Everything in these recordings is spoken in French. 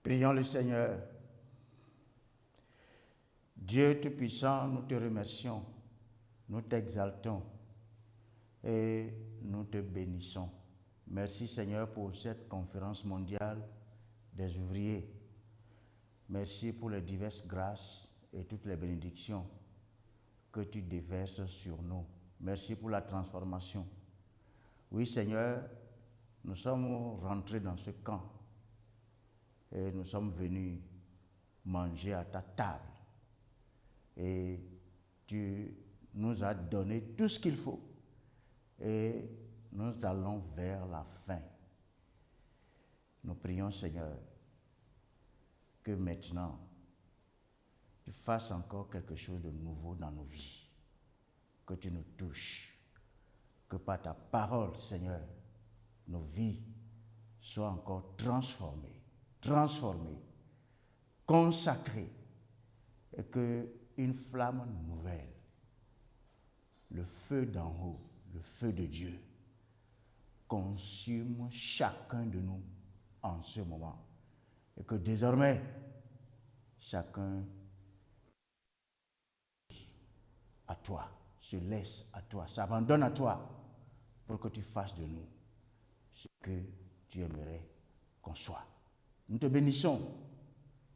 Prions le Seigneur. Dieu Tout-Puissant, nous te remercions, nous t'exaltons et nous te bénissons. Merci Seigneur pour cette conférence mondiale des ouvriers. Merci pour les diverses grâces et toutes les bénédictions que tu déverses sur nous. Merci pour la transformation. Oui Seigneur, nous sommes rentrés dans ce camp et nous sommes venus manger à ta table. Et tu nous as donné tout ce qu'il faut. Et nous allons vers la fin. Nous prions Seigneur que maintenant tu fasses encore quelque chose de nouveau dans nos vies. Que tu nous touches. Que par ta parole Seigneur, nos vies soient encore transformées, consacrées, et qu'une flamme nouvelle, le feu d'en haut, le feu de Dieu, consume chacun de nous en ce moment. Et que désormais, chacun à toi, se laisse à toi, s'abandonne à toi pour que tu fasses de nous ce que tu aimerais qu'on soit. Nous te bénissons,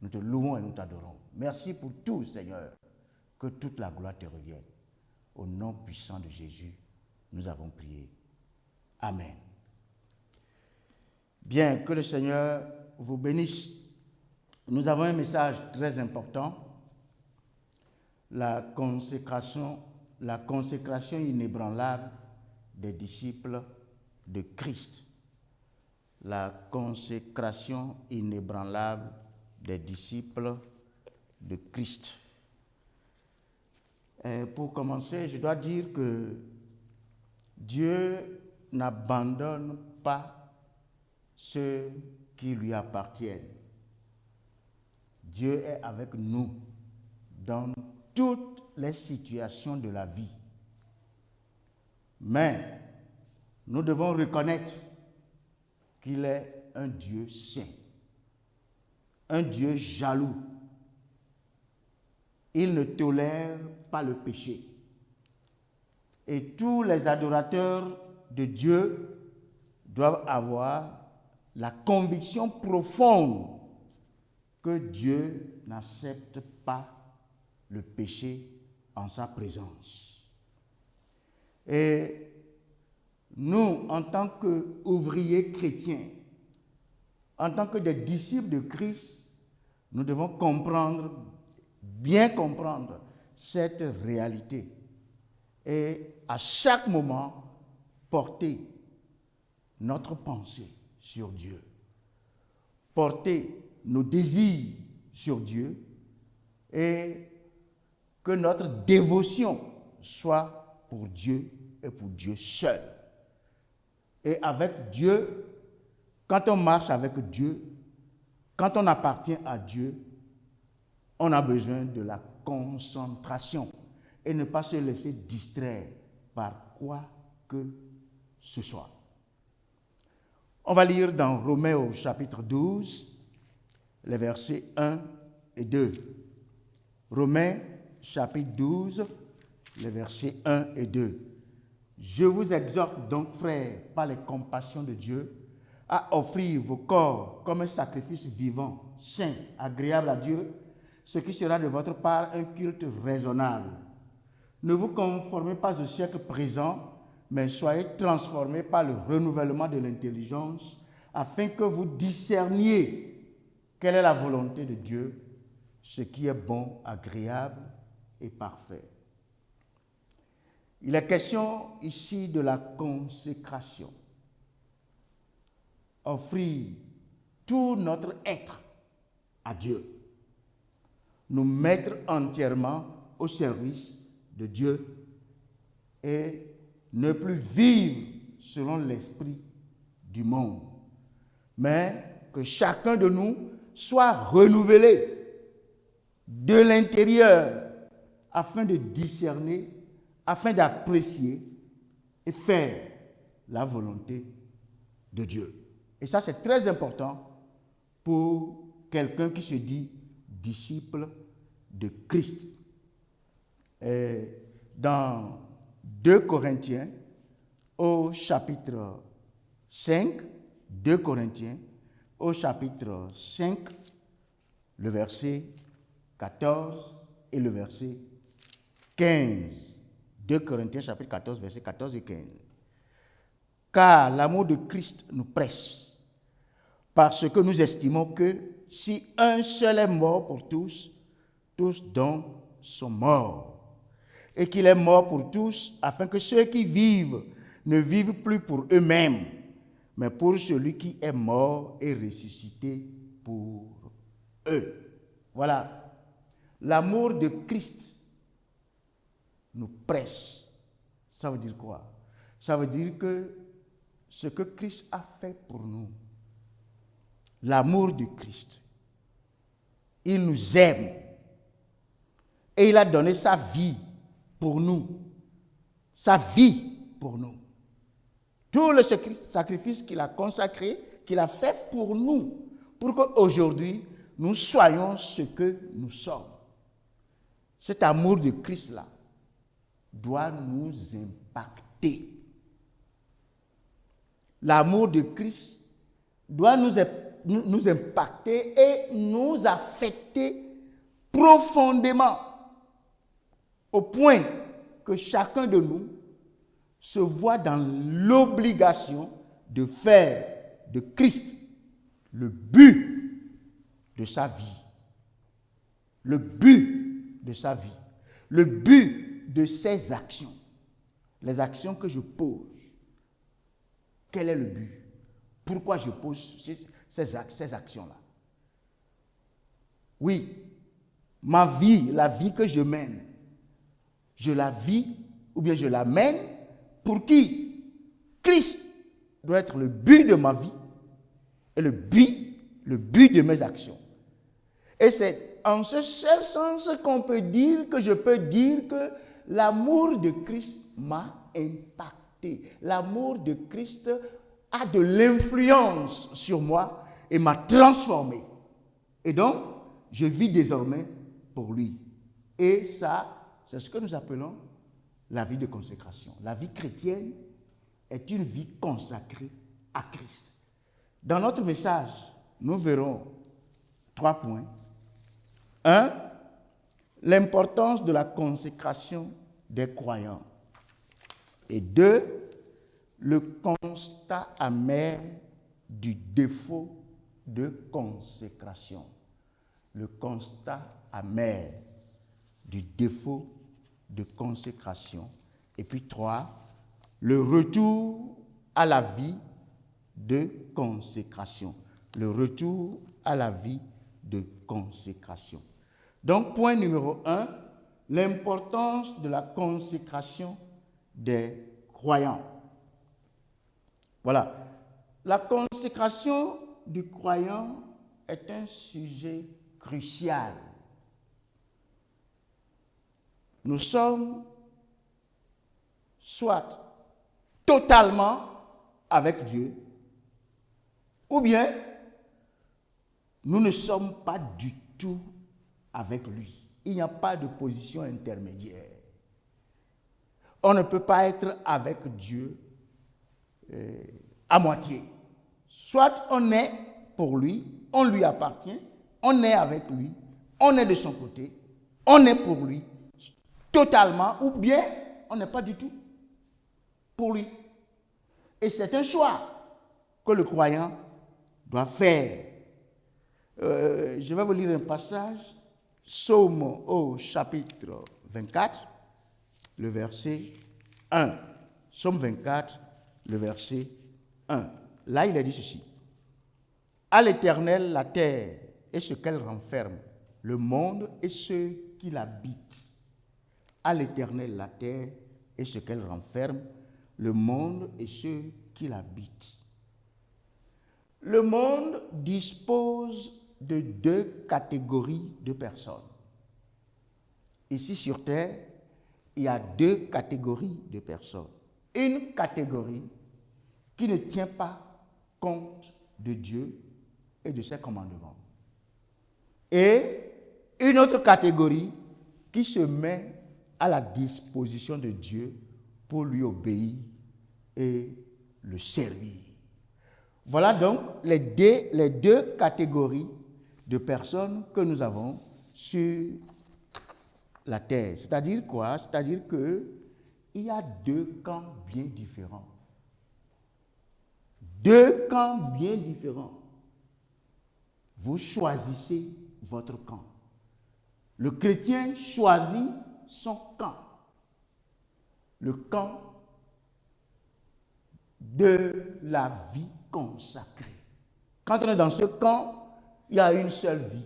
nous te louons et nous t'adorons. Merci pour tout, Seigneur. Que toute la gloire te revienne. Au nom puissant de Jésus, nous avons prié. Amen. Bien, que le Seigneur vous bénisse. Nous avons un message très important. La consécration inébranlable des disciples de Christ. La consécration inébranlable des disciples de Christ. Et pour commencer, je dois dire que Dieu n'abandonne pas ceux qui lui appartiennent. Dieu est avec nous dans toutes les situations de la vie. Mais nous devons reconnaître qu'il est un Dieu saint, un Dieu jaloux. Il ne tolère pas le péché. Et tous les adorateurs de Dieu doivent avoir la conviction profonde que Dieu n'accepte pas le péché en sa présence. Et nous, en tant qu'ouvriers chrétiens, en tant que des disciples de Christ, nous devons bien comprendre cette réalité et à chaque moment porter notre pensée sur Dieu, porter nos désirs sur Dieu et que notre dévotion soit pour Dieu et pour Dieu seul. Et avec Dieu, quand on marche avec Dieu, quand on appartient à Dieu, on a besoin de la concentration et ne pas se laisser distraire par quoi que ce soit. On va lire dans Romains au chapitre 12, les versets 1 et 2. Romains chapitre 12, les versets 1 et 2. Je vous exhorte donc, frères, par les compassions de Dieu, à offrir vos corps comme un sacrifice vivant, saint, agréable à Dieu, ce qui sera de votre part un culte raisonnable. Ne vous conformez pas au siècle présent, mais soyez transformés par le renouvellement de l'intelligence, afin que vous discerniez quelle est la volonté de Dieu, ce qui est bon, agréable et parfait. Il est question ici de la consécration. Offrir tout notre être à Dieu. Nous mettre entièrement au service de Dieu et ne plus vivre selon l'esprit du monde, mais que chacun de nous soit renouvelé de l'intérieur afin de discerner, afin d'apprécier et faire la volonté de Dieu. Et ça, c'est très important pour quelqu'un qui se dit disciple de Christ. Dans 2 Corinthiens, au chapitre 5, 2 Corinthiens, au chapitre 5, le verset 14 et le verset 15. 2 Corinthiens, chapitre 14, versets 14 et 15. Car l'amour de Christ nous presse, parce que nous estimons que si un seul est mort pour tous, tous donc sont morts. Et qu'il est mort pour tous, afin que ceux qui vivent ne vivent plus pour eux-mêmes, mais pour celui qui est mort et ressuscité pour eux. Voilà. L'amour de Christ nous presse. Ça veut dire quoi? Ça veut dire que ce que Christ a fait pour nous, l'amour de Christ, il nous aime et il a donné sa vie pour nous, sa vie pour nous. Tout le sacrifice qu'il a consacré, qu'il a fait pour nous, pour qu'aujourd'hui, nous soyons ce que nous sommes. Cet amour de Christ-là doit nous impacter. L'amour de Christ doit nous impacter et nous affecter profondément, au point que chacun de nous se voit dans l'obligation de faire de Christ le but de sa vie. Le but de sa vie. Le but de ses actions. Les actions que je pose. Quel est le but? Pourquoi je pose ces actions-là? Oui, ma vie, la vie que je mène, je la vis ou bien je la mène pour qui? Christ doit être le but de ma vie et le but de mes actions. Et c'est en ce seul sens qu'on peut dire, que je peux dire que l'amour de Christ m'a impacté. L'amour de Christ a de l'influence sur moi et m'a transformé. Et donc, je vis désormais pour lui. Et ça, c'est ce que nous appelons la vie de consécration. La vie chrétienne est une vie consacrée à Christ. Dans notre message, nous verrons 3 points. 1. L'importance de la consécration des croyants. Et 2. Le constat amer du défaut de consécration. Le constat amer du défaut de consécration. Et puis 3, le retour à la vie de consécration. Le retour à la vie de consécration. Donc, point numéro 1, l'importance de la consécration des croyants. Voilà. La consécration du croyant est un sujet crucial. Nous sommes soit totalement avec Dieu, ou bien nous ne sommes pas du tout avec lui. Il n'y a pas de position intermédiaire. On ne peut pas être avec Dieu à moitié. Soit on est pour lui, on lui appartient, on est avec lui, on est de son côté, on est pour lui totalement, ou bien on n'est pas du tout pour lui. Et c'est un choix que le croyant doit faire. Je vais vous lire un passage, Psaume au chapitre 24, le verset 1. Psaume 24, le verset 1. Là, il a dit ceci. À l'Éternel, la terre et ce qu'elle renferme, le monde et ceux qui l'habitent. À l'Éternel, la terre et ce qu'elle renferme, le monde et ceux qui l'habitent. Le monde dispose de 2 catégories de personnes. Ici sur terre, il y a 2 catégories de personnes. Une catégorie qui ne tient pas compte de Dieu et de ses commandements. Et une autre catégorie qui se met à la disposition de Dieu pour lui obéir et le servir. Voilà donc les deux catégories de personnes que nous avons sur la terre. C'est-à-dire quoi? C'est-à-dire qu'il y a deux camps bien différents. Deux camps bien différents. Vous choisissez votre camp. Le chrétien choisit son camp. Le camp de la vie consacrée. Quand on est dans ce camp, il y a une seule vie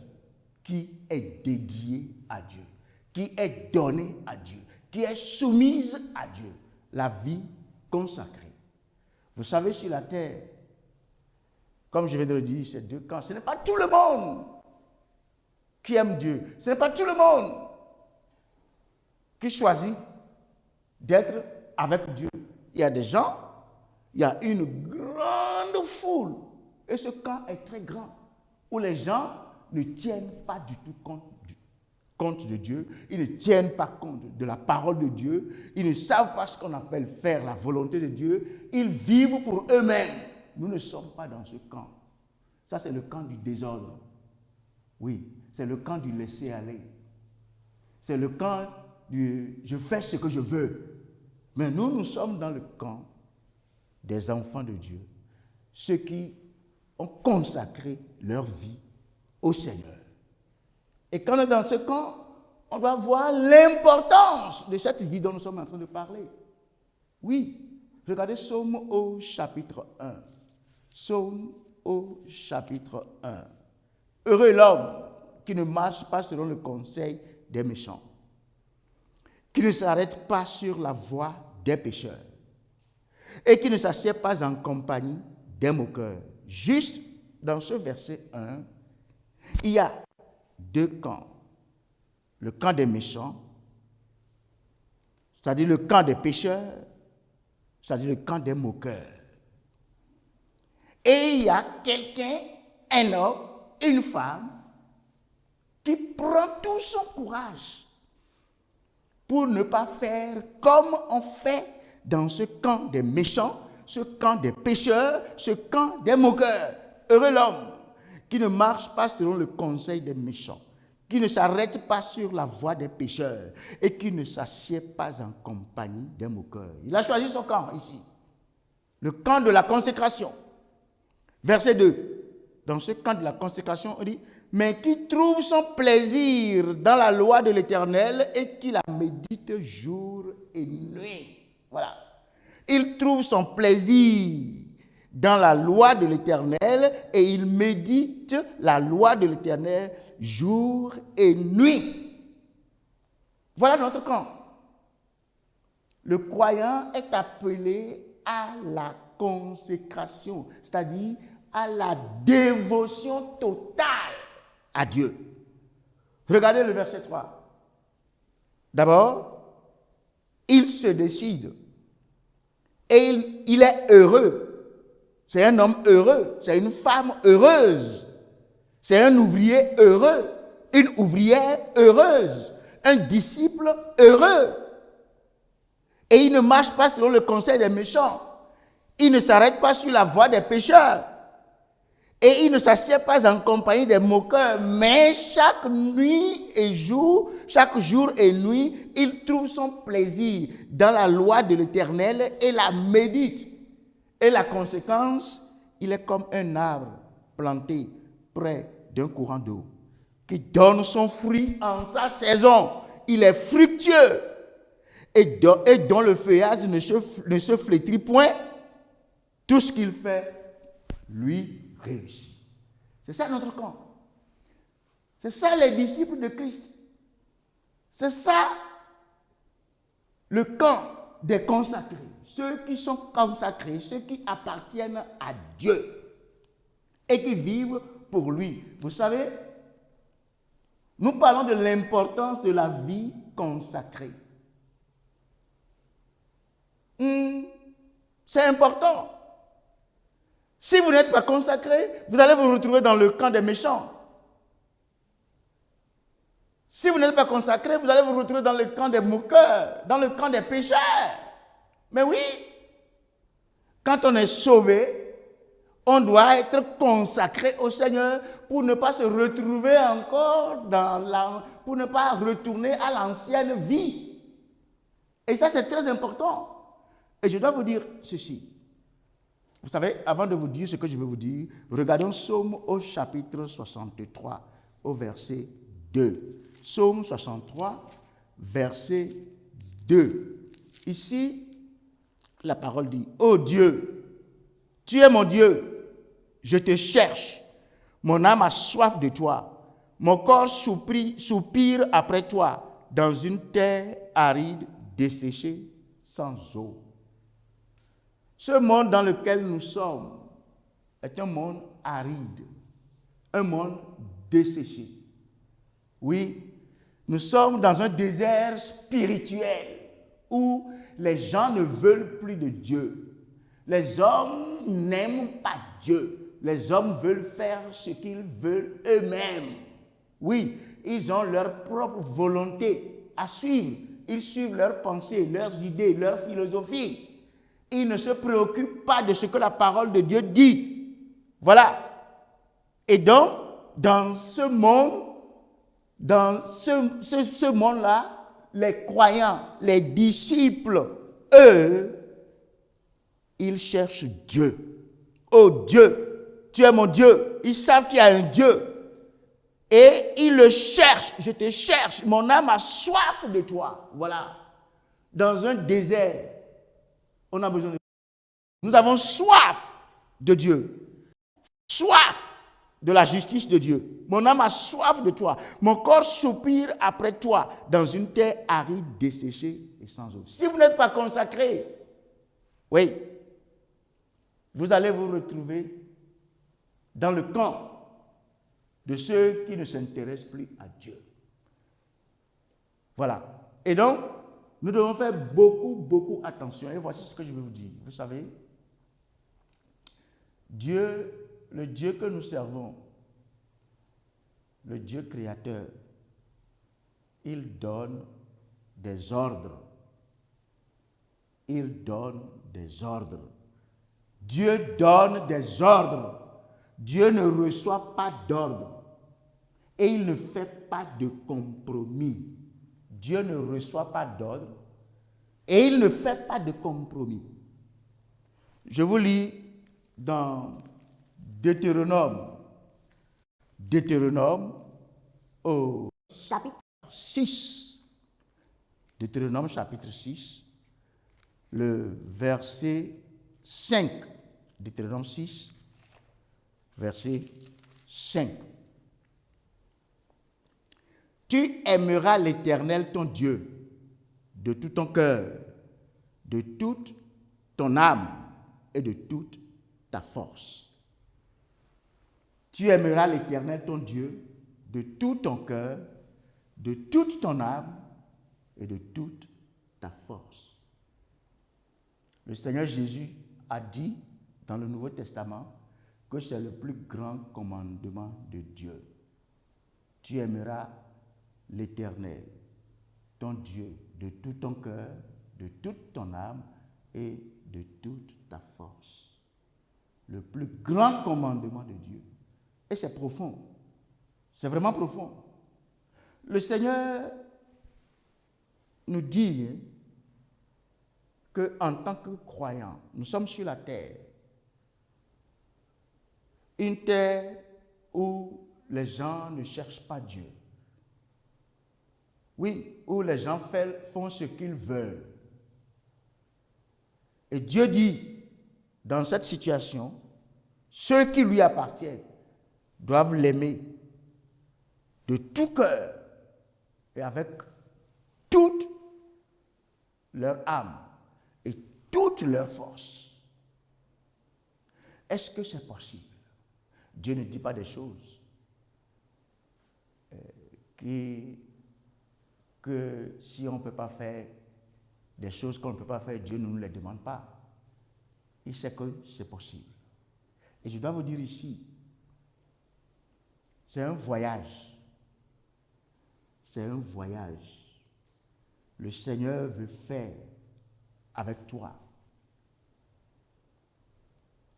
qui est dédiée à Dieu, qui est donnée à Dieu, qui est soumise à Dieu. La vie consacrée. Vous savez, sur la terre, comme je viens de le dire, ces deux camps, ce n'est pas tout le monde qui aime Dieu. Ce n'est pas tout le monde qui choisit d'être avec Dieu. Il y a des gens, il y a une grande foule, et ce camp est très grand, où les gens ne tiennent pas du tout compte de Dieu, ils ne tiennent pas compte de la parole de Dieu, ils ne savent pas ce qu'on appelle faire la volonté de Dieu, ils vivent pour eux-mêmes. Nous ne sommes pas dans ce camp. Ça, c'est le camp du désordre. Oui, c'est le camp du laisser-aller. C'est le camp du « je fais ce que je veux ». Mais nous sommes dans le camp des enfants de Dieu, ceux qui ont consacré leur vie au Seigneur. Et quand on est dans ce camp, on doit voir l'importance de cette vie dont nous sommes en train de parler. Oui, regardez Psaume au chapitre 1. Psaume au chapitre 1. Heureux l'homme qui ne marche pas selon le conseil des méchants, qui ne s'arrête pas sur la voie des pécheurs et qui ne s'assied pas en compagnie des moqueurs. Juste dans ce verset 1, il y a deux camps. Le camp des méchants, c'est-à-dire le camp des pécheurs, c'est-à-dire le camp des moqueurs. Et il y a quelqu'un, un homme, une femme, qui prend tout son courage pour ne pas faire comme on fait dans ce camp des méchants, ce camp des pécheurs, ce camp des moqueurs. Heureux l'homme qui ne marche pas selon le conseil des méchants, qui ne s'arrête pas sur la voie des pécheurs et qui ne s'assied pas en compagnie des moqueurs. Il a choisi son camp ici, le camp de la consécration. Verset 2. Dans ce camp de la consécration, on dit « Mais qui trouve son plaisir dans la loi de l'Éternel et qui la médite jour et nuit. » Voilà. Il trouve son plaisir dans la loi de l'Éternel et il médite la loi de l'Éternel jour et nuit. Voilà notre camp. Le croyant est appelé à la consécration, c'est-à-dire à la dévotion totale à Dieu. Regardez le verset 3. D'abord, il se décide et il est heureux. C'est un homme heureux, c'est une femme heureuse, c'est un ouvrier heureux, une ouvrière heureuse, un disciple heureux. Et il ne marche pas selon le conseil des méchants. Il ne s'arrête pas sur la voie des pécheurs. Et il ne s'assied pas en compagnie des moqueurs, mais chaque nuit et jour, chaque jour et nuit, il trouve son plaisir dans la loi de l'Éternel et la médite. Et la conséquence, il est comme un arbre planté près d'un courant d'eau qui donne son fruit en sa saison. Il est fructueux et dont le feuillage ne se flétrit point. Tout ce qu'il fait, lui, réussit. C'est ça notre camp. C'est ça les disciples de Christ. C'est ça le camp des consacrés. Ceux qui sont consacrés, ceux qui appartiennent à Dieu et qui vivent pour lui. Vous savez, nous parlons de l'importance de la vie consacrée. C'est important. Si vous n'êtes pas consacré, vous allez vous retrouver dans le camp des méchants. Si vous n'êtes pas consacré, vous allez vous retrouver dans le camp des moqueurs, dans le camp des pécheurs. Mais oui, quand on est sauvé, on doit être consacré au Seigneur pour ne pas se retrouver encore pour ne pas retourner à l'ancienne vie. Et ça, c'est très important. Et je dois vous dire ceci. Vous savez, avant de vous dire ce que je vais vous dire, regardons Psaume au chapitre 63, au verset 2. Psaume 63, verset 2. Ici, la parole dit, « Ô Dieu, tu es mon Dieu, je te cherche. Mon âme a soif de toi. Mon corps soupire après toi dans une terre aride, desséchée, sans eau. » Ce monde dans lequel nous sommes est un monde aride, un monde desséché. Oui, nous sommes dans un désert spirituel où les gens ne veulent plus de Dieu. Les hommes n'aiment pas Dieu. Les hommes veulent faire ce qu'ils veulent eux-mêmes. Oui, ils ont leur propre volonté à suivre. Ils suivent leurs pensées, leurs idées, leur philosophie. Ils ne se préoccupent pas de ce que la parole de Dieu dit. Voilà. Et donc, dans ce monde, dans ce monde-là, les croyants, les disciples, eux, ils cherchent Dieu. Oh Dieu, tu es mon Dieu. Ils savent qu'il y a un Dieu. Et ils le cherchent. Je te cherche. Mon âme a soif de toi. Voilà. Dans un désert, on a besoin de Dieu. Nous avons soif de Dieu. Soif de la justice de Dieu. Mon âme a soif de toi. Mon corps soupire après toi dans une terre aride, desséchée et sans eau. Si vous n'êtes pas consacré, oui, vous allez vous retrouver dans le camp de ceux qui ne s'intéressent plus à Dieu. Voilà. Et donc, nous devons faire beaucoup attention. Et voici ce que je vais vous dire. Vous savez, Dieu, le Dieu que nous servons, le Dieu créateur, il donne des ordres. Il donne des ordres. Dieu donne des ordres. Dieu ne reçoit pas d'ordre. Et il ne fait pas de compromis. Dieu ne reçoit pas d'ordre. Et il ne fait pas de compromis. Je vous lis dans Deutéronome au chapitre 6. Deutéronome chapitre 6, le verset 5. Deutéronome 6, verset 5. Tu aimeras l'Éternel ton Dieu de tout ton cœur, de toute ton âme et de toute ta force. Tu aimeras l'Éternel ton Dieu de tout ton cœur, de toute ton âme et de toute ta force. Le Seigneur Jésus a dit dans le Nouveau Testament que c'est le plus grand commandement de Dieu. Tu aimeras l'Éternel, ton Dieu, de tout ton cœur, de toute ton âme et de toute ta force. Le plus grand commandement de Dieu. Et c'est profond. C'est vraiment profond. Le Seigneur nous dit qu'en tant que croyants, nous sommes sur la terre. Une terre où les gens ne cherchent pas Dieu. Oui, où les gens font ce qu'ils veulent. Et Dieu dit, dans cette situation, ceux qui lui appartiennent doivent l'aimer de tout cœur et avec toute leur âme et toute leur force. Est-ce que c'est possible? Dieu ne dit pas des choses que si on ne peut pas faire des choses qu'on ne peut pas faire, Dieu ne nous les demande pas. Il sait que c'est possible. Et je dois vous dire ici, c'est un voyage. c'est un voyage. Le Seigneur veut faire avec toi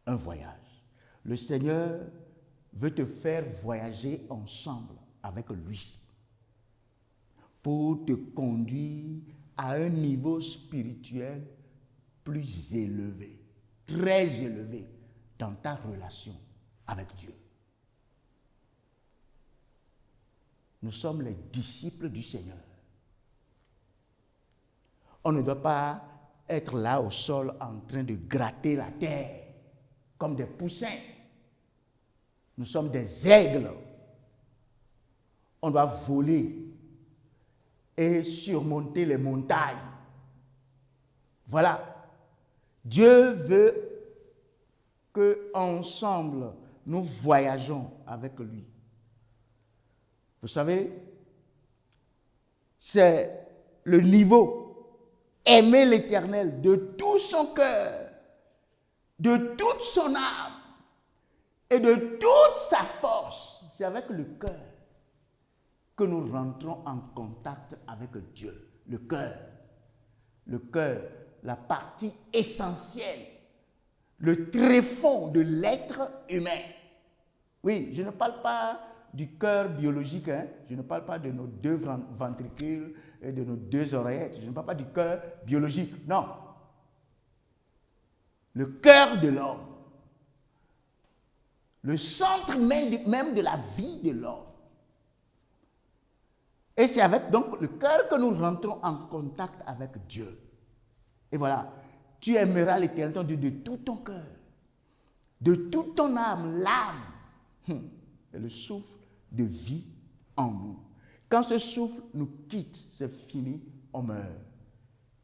un voyage. Le Seigneur veut te faire voyager ensemble avec lui pour te conduire à un niveau spirituel plus élevé, très élevé dans ta relation avec Dieu. Nous sommes les disciples du Seigneur. On ne doit pas être là au sol en train de gratter la terre comme des poussins. Nous sommes des aigles. On doit voler et surmonter les montagnes. Voilà. Dieu veut que ensemble nous voyageons avec lui. Vous savez, c'est le niveau aimer l'Éternel de tout son cœur, de toute son âme et de toute sa force. C'est avec le cœur que nous rentrons en contact avec Dieu. Le cœur, la partie essentielle, le tréfonds de l'être humain. Oui, je ne parle pas du cœur biologique, hein? Je ne parle pas de nos 2 ventricules et de nos 2 oreillettes. Je ne parle pas du cœur biologique, non. Le cœur de l'homme, le centre même de la vie de l'homme. Et c'est avec donc le cœur que nous rentrons en contact avec Dieu. Et voilà, tu aimeras l'Éternel ton Dieu de tout ton cœur, de toute ton âme, l'âme, et le souffle de vie en nous. Quand ce souffle nous quitte, c'est fini, on meurt.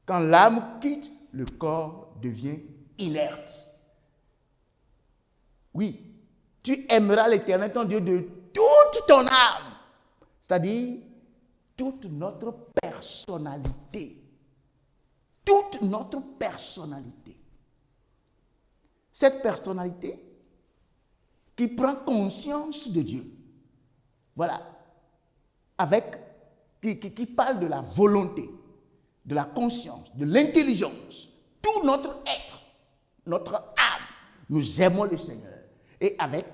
Quand l'âme quitte, le corps devient inerte. Oui, tu aimeras l'Éternel ton Dieu de toute ton âme, c'est-à-dire toute notre personnalité. Toute notre personnalité. Cette personnalité qui prend conscience de Dieu. Voilà. Qui parle de la volonté, de la conscience, de l'intelligence. Tout notre être, notre âme, nous aimons le Seigneur. Et avec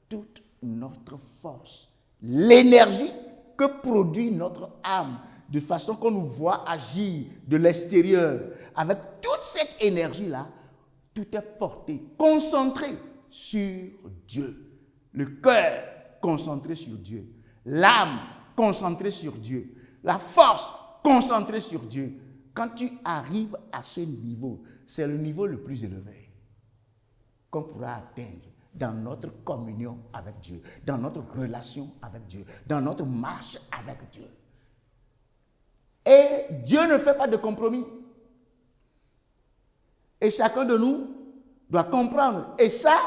toute notre force, l'énergie que produit notre âme, de façon qu'on nous voit agir de l'extérieur. Avec toute cette énergie-là, tout est porté, concentré sur Dieu. Le cœur concentré sur Dieu. L'âme concentrée sur Dieu. La force concentrée sur Dieu. Quand tu arrives à ce niveau, c'est le niveau le plus élevé qu'on pourra atteindre dans notre communion avec Dieu, dans notre relation avec Dieu, dans notre marche avec Dieu. Et Dieu ne fait pas de compromis. Et chacun de nous doit comprendre. Et ça,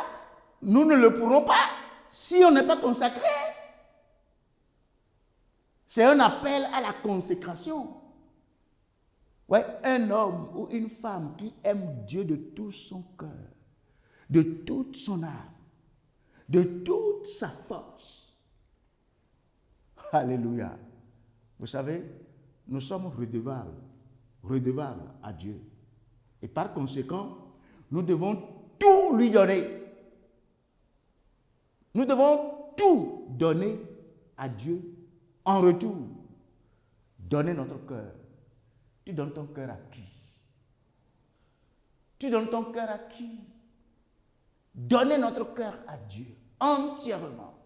nous ne le pourrons pas si on n'est pas consacré. C'est un appel à la consécration. Ouais, un homme ou une femme qui aime Dieu de tout son cœur, de toute son âme, de toute sa force. Alléluia. Vous savez, nous sommes redevables à Dieu. Et par conséquent, nous devons tout lui donner. Nous devons tout donner à Dieu en retour. Donner notre cœur. Tu donnes ton cœur à qui? Tu donnes ton cœur à qui? Donner notre cœur à Dieu entièrement.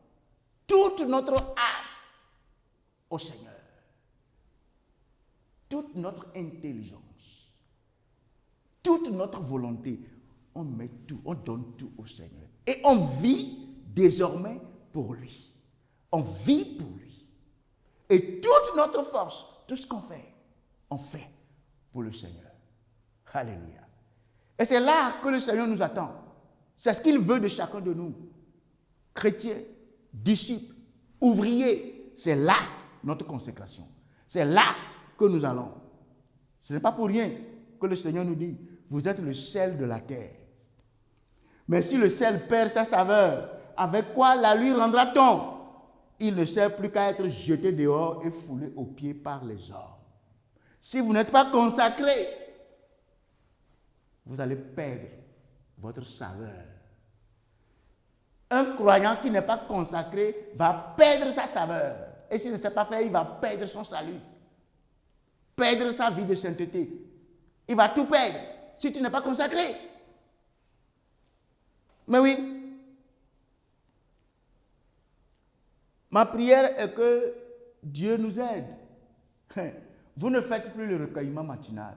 Toute notre âme au Seigneur. Toute notre intelligence, toute notre volonté, on met tout, on donne tout au Seigneur. Et on vit désormais pour lui. On vit pour lui. Et toute notre force, tout ce qu'on fait, on fait pour le Seigneur. Alléluia. Et c'est là que le Seigneur nous attend. C'est ce qu'il veut de chacun de nous. Chrétiens, disciples, ouvriers, c'est là notre consécration. C'est là que nous allons. Ce n'est pas pour rien que le Seigneur nous dit, vous êtes le sel de la terre. Mais si le sel perd sa saveur, avec quoi la lui rendra-t-on? il ne sert plus qu'à être jeté dehors et foulé aux pieds par les hommes. Si vous n'êtes pas consacré, vous allez perdre votre saveur. Un croyant qui n'est pas consacré va perdre sa saveur. Et s'il ne sait pas faire, il va perdre son salut. Perdre sa vie de sainteté. Il va tout perdre si tu n'es pas consacré. Mais oui. Ma prière est que Dieu nous aide. Vous ne faites plus le recueillement matinal.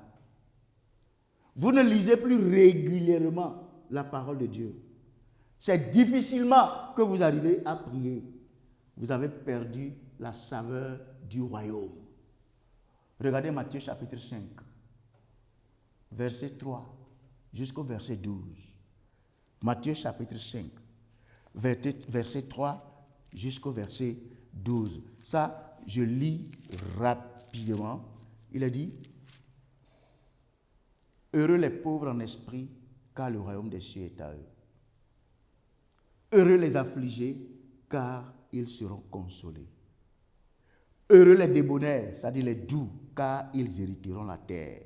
Vous ne lisez plus régulièrement la parole de Dieu. C'est difficilement que vous arrivez à prier. Vous avez perdu la saveur du royaume. Regardez Matthieu chapitre 5, verset 3 jusqu'au verset 12. Matthieu chapitre 5, verset 3 jusqu'au verset 12. Ça, je lis rapidement. Il a dit, « Heureux les pauvres en esprit, car le royaume des cieux est à eux. Heureux les affligés, car ils seront consolés. Heureux les débonnaires, c'est-à-dire les doux, car ils hériteront la terre.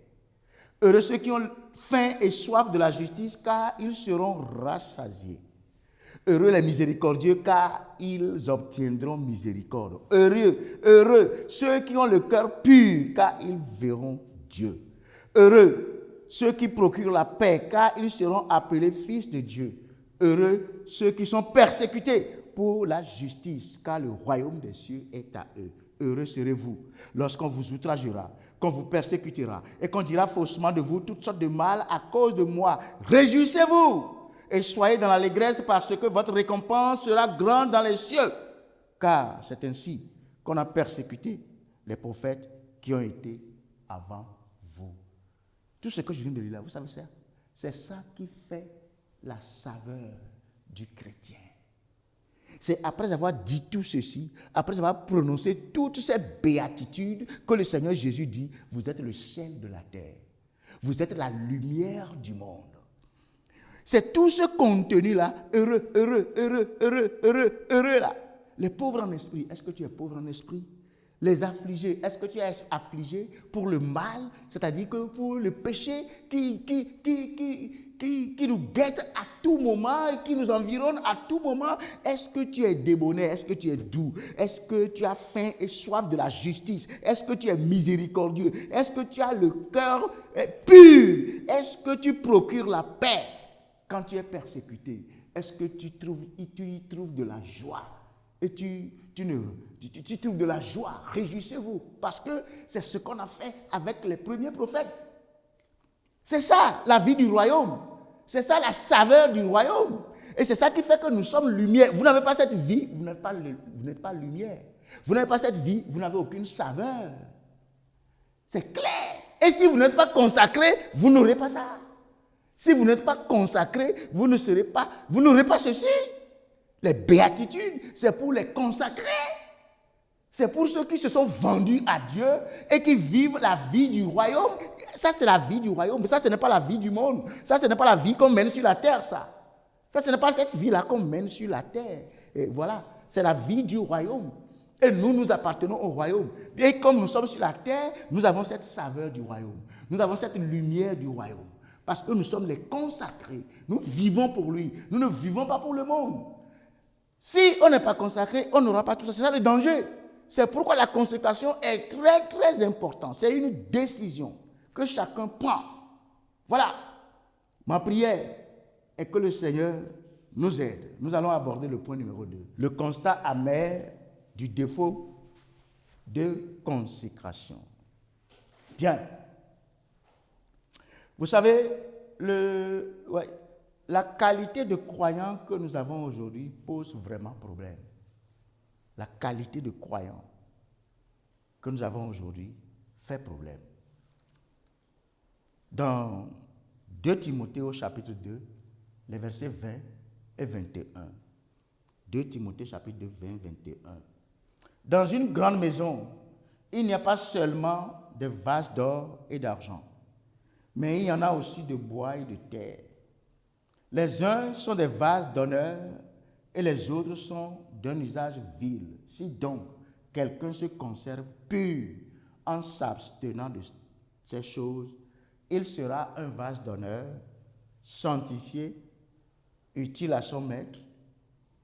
Heureux ceux qui ont faim et soif de la justice, car ils seront rassasiés. Heureux les miséricordieux, car ils obtiendront miséricorde. Heureux ceux qui ont le cœur pur, car ils verront Dieu. Heureux ceux qui procurent la paix, car ils seront appelés fils de Dieu. Heureux ceux qui sont persécutés pour la justice, car le royaume des cieux est à eux. Heureux serez-vous lorsqu'on vous outragera, qu'on vous persécutera et qu'on dira faussement de vous toutes sortes de mal à cause de moi. Réjouissez-vous et soyez dans l'allégresse parce que votre récompense sera grande dans les cieux. Car c'est ainsi qu'on a persécuté les prophètes qui ont été avant vous. Tout ce que je viens de lire là, vous savez ça? C'est ça qui fait la saveur du chrétien. C'est après avoir dit tout ceci, après avoir prononcé toutes ces béatitudes, que le Seigneur Jésus dit, vous êtes le sel de la terre. Vous êtes la lumière du monde. C'est tout ce contenu-là, heureux là. Les pauvres en esprit, est-ce que tu es pauvre en esprit? Les affligés, est-ce que tu es affligé pour le mal, c'est-à-dire que pour le péché qui nous guette à tout moment et qui nous environne à tout moment? Est-ce que tu es débonnaire? Est-ce que tu es doux? Est-ce que tu as faim et soif de la justice? Est-ce que tu es miséricordieux? Est-ce que tu as le cœur pur? Est-ce que tu procures la paix quand tu es persécuté? Est-ce que tu y trouves de la joie? Et tu trouves de la joie, réjouissez-vous, parce que c'est ce qu'on a fait avec les premiers prophètes. C'est ça, la vie du royaume. C'est ça, la saveur du royaume. Et c'est ça qui fait que nous sommes lumière. Vous n'avez pas cette vie, vous n'êtes pas lumière. Vous n'avez pas cette vie, vous n'avez aucune saveur. C'est clair. Et si vous n'êtes pas consacré, vous n'aurez pas ça. Si vous n'êtes pas consacré, vous n'aurez pas ceci. Les béatitudes, c'est pour les consacrés. C'est pour ceux qui se sont vendus à Dieu et qui vivent la vie du royaume. Ça, c'est la vie du royaume. Mais ça, ce n'est pas la vie du monde. Ça, ce n'est pas la vie qu'on mène sur la terre, ça. Ça, ce n'est pas cette vie-là qu'on mène sur la terre. Et voilà, c'est la vie du royaume. Et nous appartenons au royaume. Et comme nous sommes sur la terre, nous avons cette saveur du royaume. Nous avons cette lumière du royaume. Parce que nous sommes les consacrés. Nous vivons pour lui. Nous ne vivons pas pour le monde. Si on n'est pas consacré, on n'aura pas tout ça. C'est ça le danger. C'est pourquoi la consécration est très, très importante. C'est une décision que chacun prend. Voilà. Ma prière est que le Seigneur nous aide. Nous allons aborder le point numéro 2. Le constat amer du défaut de consécration. Bien. Vous savez, la qualité de croyant que nous avons aujourd'hui pose vraiment problème. La qualité de croyant que nous avons aujourd'hui fait problème. Dans 2 Timothée au chapitre 2, les versets 20 et 21. 2 Timothée chapitre 2, 20 et 21. Dans une grande maison, il n'y a pas seulement des vases d'or et d'argent, mais il y en a aussi de bois et de terre. Les uns sont des vases d'honneur et les autres sont d'un usage vil. Si donc quelqu'un se conserve pur en s'abstenant de ces choses, il sera un vase d'honneur, sanctifié, utile à son maître,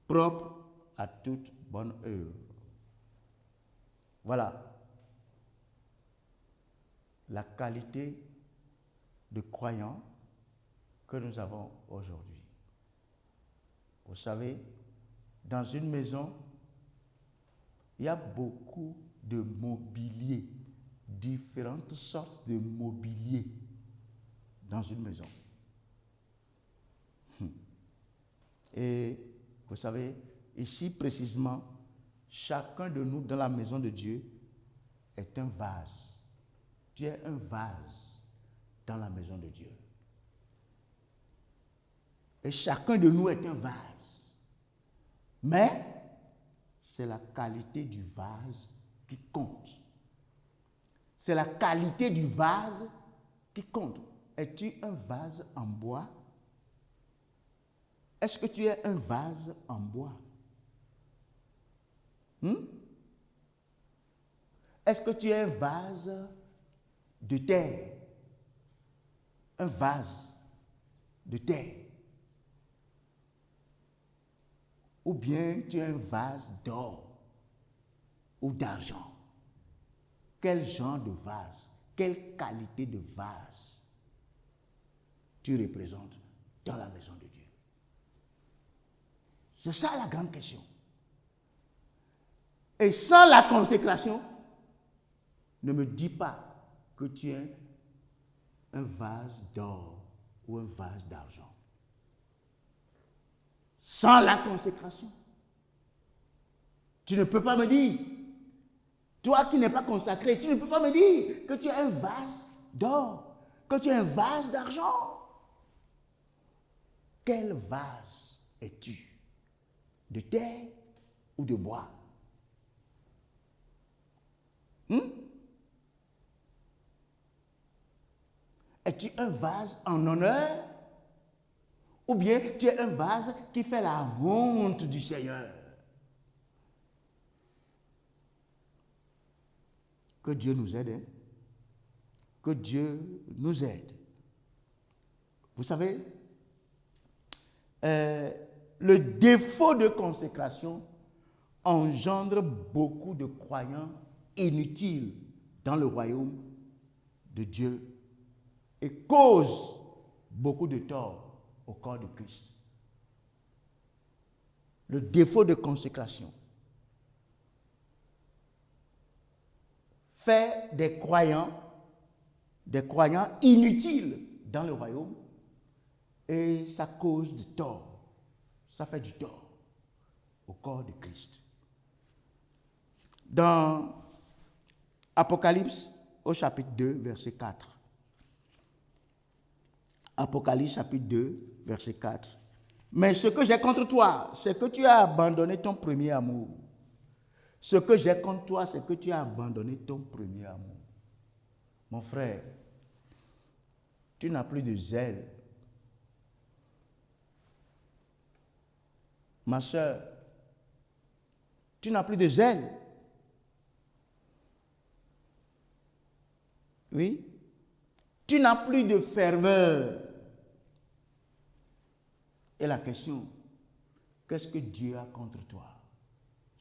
propre à toute bonne œuvre. Voilà la qualité de croyant que nous avons aujourd'hui. Vous savez, dans une maison, il y a beaucoup de mobilier, différentes sortes de mobilier dans une maison. Et vous savez, ici précisément, chacun de nous dans la maison de Dieu est un vase. Tu es un vase dans la maison de Dieu. Et chacun de nous est un vase. Mais c'est la qualité du vase qui compte. C'est la qualité du vase qui compte. Es-tu un vase en bois? Est-ce que tu es un vase en bois? Est-ce que tu es un vase de terre? Un vase de terre? Ou bien tu es un vase d'or ou d'argent? Quel genre de vase, quelle qualité de vase tu représentes dans la maison de Dieu? C'est ça la grande question. Et sans la consécration, ne me dis pas que tu es un vase d'or ou un vase d'argent. Sans la consécration, tu ne peux pas me dire, toi qui n'es pas consacré, tu ne peux pas me dire que tu es un vase d'or, que tu es un vase d'argent. Quel vase es-tu? De terre ou de bois? Es-tu un vase en honneur? Ou bien tu es un vase qui fait la honte du Seigneur? Que Dieu nous aide. Que Dieu nous aide. Vous savez, le défaut de consécration engendre beaucoup de croyants inutiles dans le royaume de Dieu et cause beaucoup de tort au corps de Christ. Le défaut de consécration fait des croyants inutiles dans le royaume et ça cause du tort. Ça fait du tort au corps de Christ. Dans Apocalypse au chapitre 2, verset 4. Apocalypse chapitre 2, verset 4. Mais ce que j'ai contre toi, c'est que tu as abandonné ton premier amour. Ce que j'ai contre toi, c'est que tu as abandonné ton premier amour. Mon frère, tu n'as plus de zèle. Ma soeur, tu n'as plus de zèle. Oui? Tu n'as plus de ferveur. Et la question, qu'est-ce que Dieu a contre toi?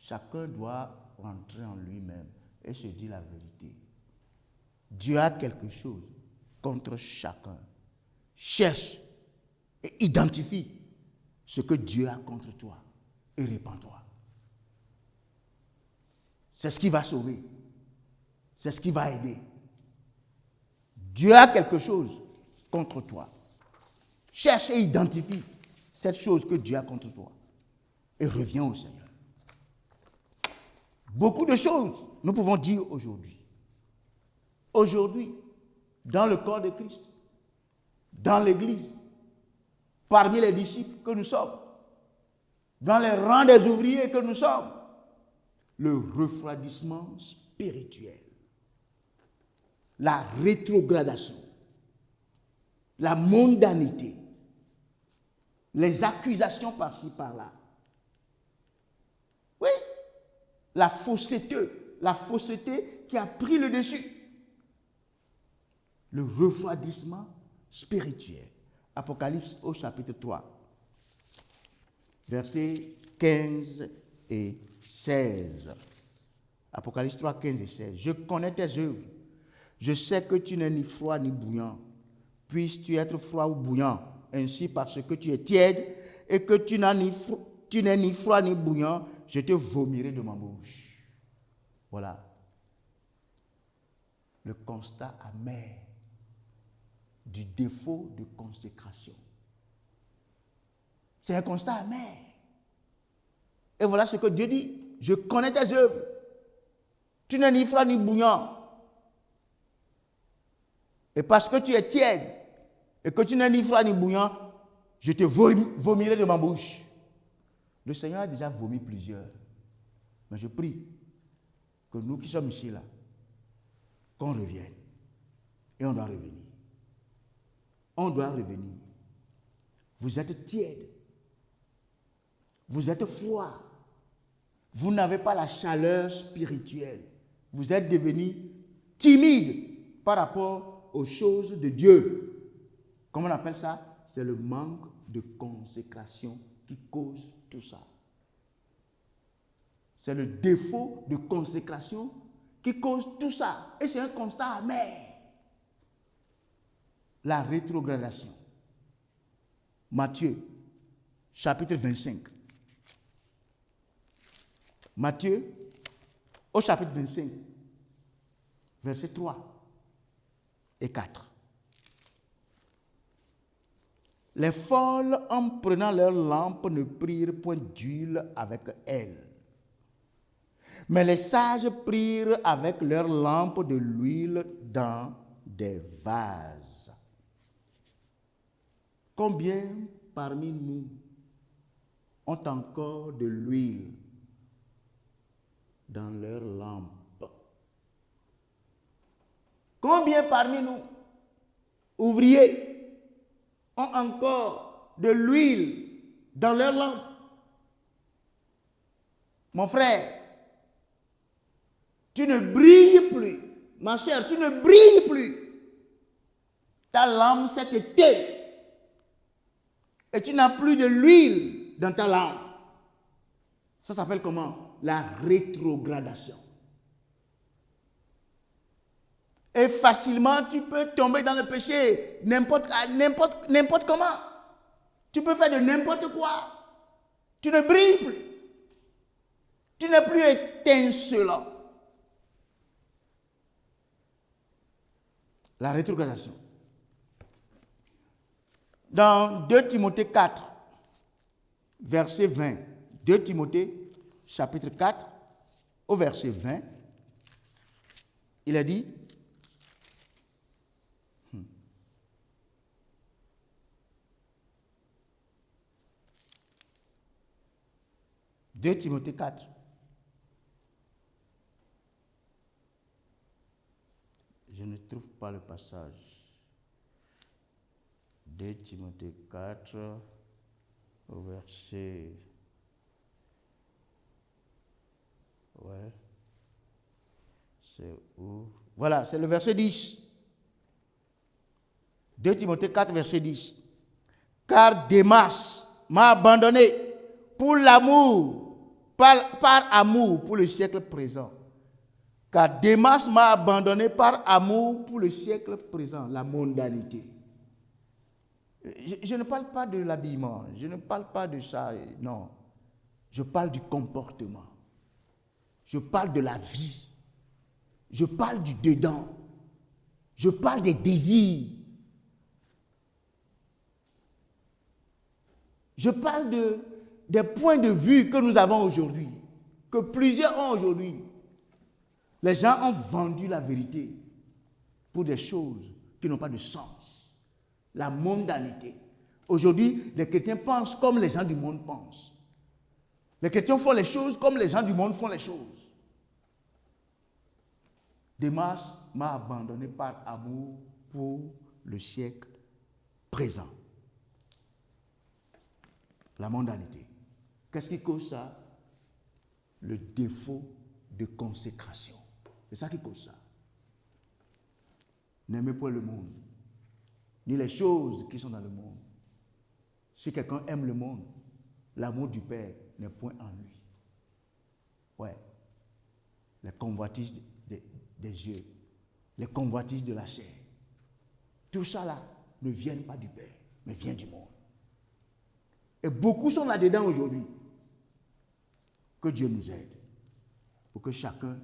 Chacun doit rentrer en lui-même et se dire la vérité. Dieu a quelque chose contre chacun. Cherche et identifie ce que Dieu a contre toi et répands-toi. C'est ce qui va sauver. C'est ce qui va aider. Dieu a quelque chose contre toi. Cherche et identifie cette chose que Dieu a contre toi et reviens au Seigneur. Beaucoup de choses nous pouvons dire aujourd'hui. Aujourd'hui, dans le corps de Christ, dans l'Église, parmi les disciples que nous sommes, dans les rangs des ouvriers que nous sommes, le refroidissement spirituel, la rétrogradation, la mondanité, les accusations par-ci par-là, la fausseté qui a pris le dessus. Le refroidissement spirituel. Apocalypse au chapitre 3, versets 15 et 16. Apocalypse 3, 15 et 16. Je connais tes œuvres. Je sais que tu n'es ni froid ni bouillant. Puisses-tu être froid ou bouillant, ainsi parce que tu es tiède et que tu n'es ni froid ni bouillant, je te vomirai de ma bouche. Voilà le constat amer du défaut de consécration. C'est un constat amer. Et voilà ce que Dieu dit. Je connais tes œuvres. Tu n'es ni froid ni bouillant. Et parce que tu es tiède et que tu n'es ni froid ni bouillant, je te vomirai de ma bouche. Le Seigneur a déjà vomi plusieurs. Mais je prie que nous qui sommes ici là, qu'on revienne. Et on doit revenir. On doit revenir. Vous êtes tiède. Vous êtes froid. Vous n'avez pas la chaleur spirituelle. Vous êtes devenu timide par rapport aux choses de Dieu. Comment on appelle ça? C'est le manque de consécration qui cause tout ça. C'est le défaut de consécration qui cause tout ça. Et c'est un constat amer. La rétrogradation. Matthieu, chapitre 25. Matthieu, au chapitre 25, versets 3 et 4. Les folles, en prenant leurs lampes, ne prirent point d'huile avec elles. Mais les sages prirent avec leurs lampes de l'huile dans des vases. Combien parmi nous ont encore de l'huile dans leurs lampes? Combien parmi nous, ouvriers, ont encore de l'huile dans leurs lampes? Mon frère, tu ne brilles plus. Ma chère, tu ne brilles plus. Ta lampe s'est éteinte. Et tu n'as plus de l'huile dans ta lampe. Ça s'appelle comment? La rétrogradation. Et facilement, tu peux tomber dans le péché n'importe comment. Tu peux faire de n'importe quoi. Tu ne brilles plus. Tu n'es plus étincelant. La rétrogradation. Dans 2 Timothée 4, verset 20. 2 Timothée, chapitre 4, au verset 20, il a dit, « 2 Timothée 4, je ne trouve pas le passage. 2 Timothée 4, au verset... Ouais. C'est où? Voilà, c'est le verset 10. 2 Timothée 4, verset 10. Car Démas m'a abandonné pour l'amour, par amour pour le siècle présent. Car Démas m'a abandonné par amour pour le siècle présent, la mondanité. Je ne parle pas de l'habillement, je ne parle pas de ça, non. Je parle du comportement. Je parle de la vie. Je parle du dedans. Je parle des désirs. Je parle des points de vue que nous avons aujourd'hui, que plusieurs ont aujourd'hui. Les gens ont vendu la vérité pour des choses qui n'ont pas de sens. La mondanité. Aujourd'hui, les chrétiens pensent comme les gens du monde pensent. Les chrétiens font les choses comme les gens du monde font les choses. Démas m'a abandonné par amour pour le siècle présent. La mondanité. Qu'est-ce qui cause ça? Le défaut de consécration. C'est ça qui cause ça. N'aimez pas le monde, ni les choses qui sont dans le monde. Si quelqu'un aime le monde, l'amour du Père n'est point en lui. Ouais. Les convoitises des yeux, les convoitises de la chair. Tout ça là ne viennent pas du Père, mais vient du monde. Et beaucoup sont là-dedans aujourd'hui. Que Dieu nous aide pour que chacun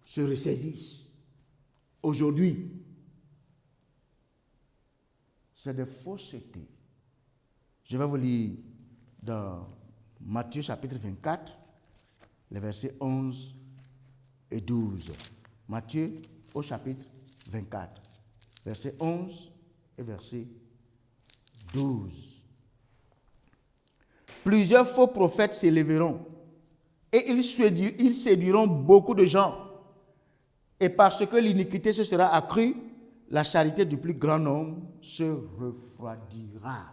se ressaisisse. Aujourd'hui, c'est des faussetés. Je vais vous lire dans Matthieu chapitre 24, les versets 11 et 12. Matthieu au chapitre 24, verset 11 et verset 12. Plusieurs faux prophètes s'élèveront et ils séduiront beaucoup de gens. Et parce que l'iniquité se sera accrue, la charité du plus grand nombre se refroidira.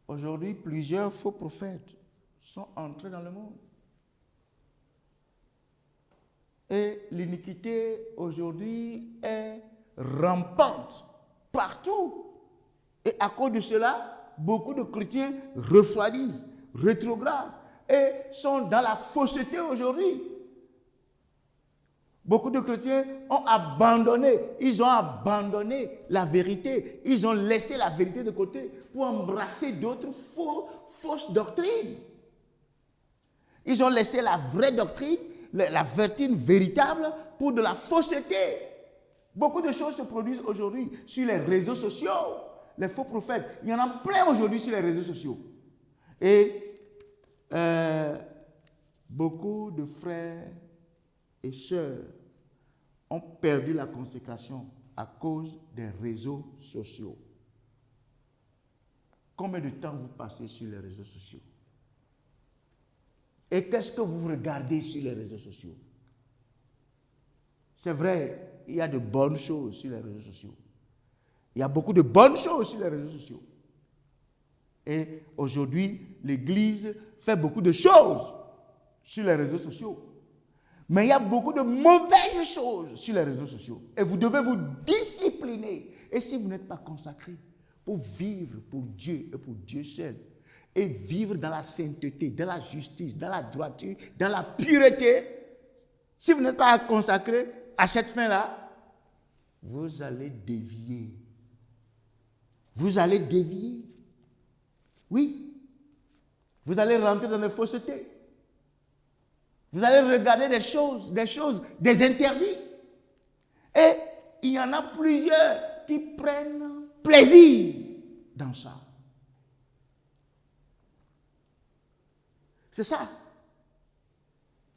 Aujourd'hui, plusieurs faux prophètes sont entrés dans le monde. Et l'iniquité aujourd'hui est rampante partout. Et à cause de cela, beaucoup de chrétiens refroidissent, rétrogradent et sont dans la fausseté aujourd'hui. Beaucoup de chrétiens ont abandonné la vérité. Ils ont laissé la vérité de côté pour embrasser d'autres fausses doctrines. Ils ont laissé la vraie doctrine, la vertu véritable pour de la fausseté. Beaucoup de choses se produisent aujourd'hui sur les réseaux sociaux. Les faux prophètes, il y en a plein aujourd'hui sur les réseaux sociaux. Et beaucoup de frères et sœurs ont perdu la consécration à cause des réseaux sociaux. Combien de temps vous passez sur les réseaux sociaux? Et qu'est-ce que vous regardez sur les réseaux sociaux? C'est vrai, il y a de bonnes choses sur les réseaux sociaux. Il y a beaucoup de bonnes choses sur les réseaux sociaux. Et aujourd'hui, l'Église fait beaucoup de choses sur les réseaux sociaux. Mais il y a beaucoup de mauvaises choses sur les réseaux sociaux. Et vous devez vous discipliner. Et si vous n'êtes pas consacré pour vivre pour Dieu et pour Dieu seul, et vivre dans la sainteté, dans la justice, dans la droiture, dans la pureté, si vous n'êtes pas consacré à cette fin-là, vous allez dévier. Vous allez dévier. Oui. Vous allez rentrer dans les faussetés. Vous allez regarder des choses, des interdits. Et il y en a plusieurs qui prennent plaisir dans ça. C'est ça.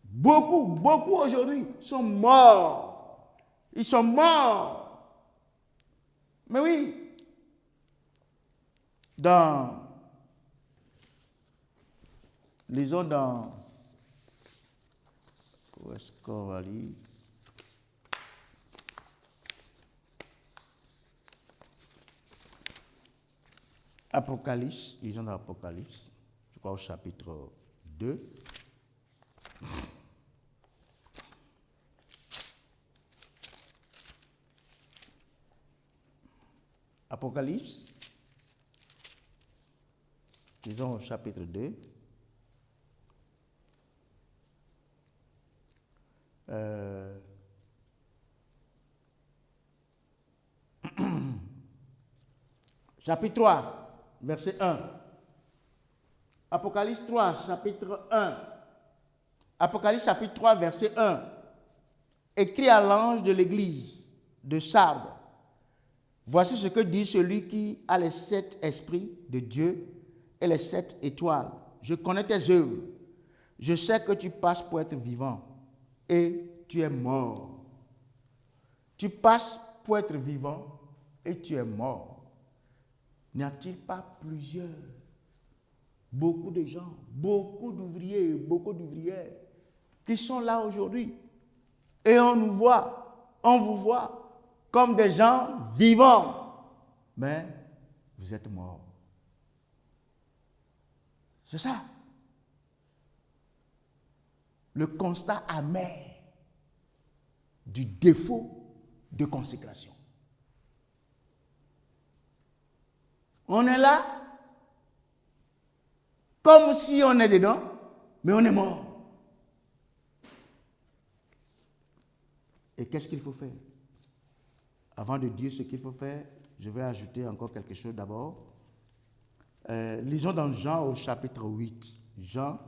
Beaucoup aujourd'hui sont morts. Ils sont morts. Mais oui. Lisons dans... Où est-ce qu'on va lire? Apocalypse, lisons dans Apocalypse, je crois au chapitre 2. Apocalypse, lisons au chapitre 2. Chapitre 3, verset 1. Apocalypse 3, chapitre 1. Apocalypse chapitre 3, verset 1. Écrit à l'ange de l'église de Sardes. Voici ce que dit celui qui a les 7 esprits de Dieu et les 7 étoiles. Je connais tes œuvres. Je sais que tu passes pour être vivant et tu es mort. Tu passes pour être vivant et tu es mort. N'y a-t-il pas plusieurs, beaucoup de gens, beaucoup d'ouvriers, beaucoup d'ouvrières qui sont là aujourd'hui et on nous voit, on vous voit comme des gens vivants, mais vous êtes morts. C'est ça. le constat amer du défaut de consécration. On est là comme si on est dedans, mais on est mort. Et qu'est-ce qu'il faut faire? Avant de dire ce qu'il faut faire, je vais ajouter encore quelque chose d'abord. Lisons dans Jean au chapitre 8. Jean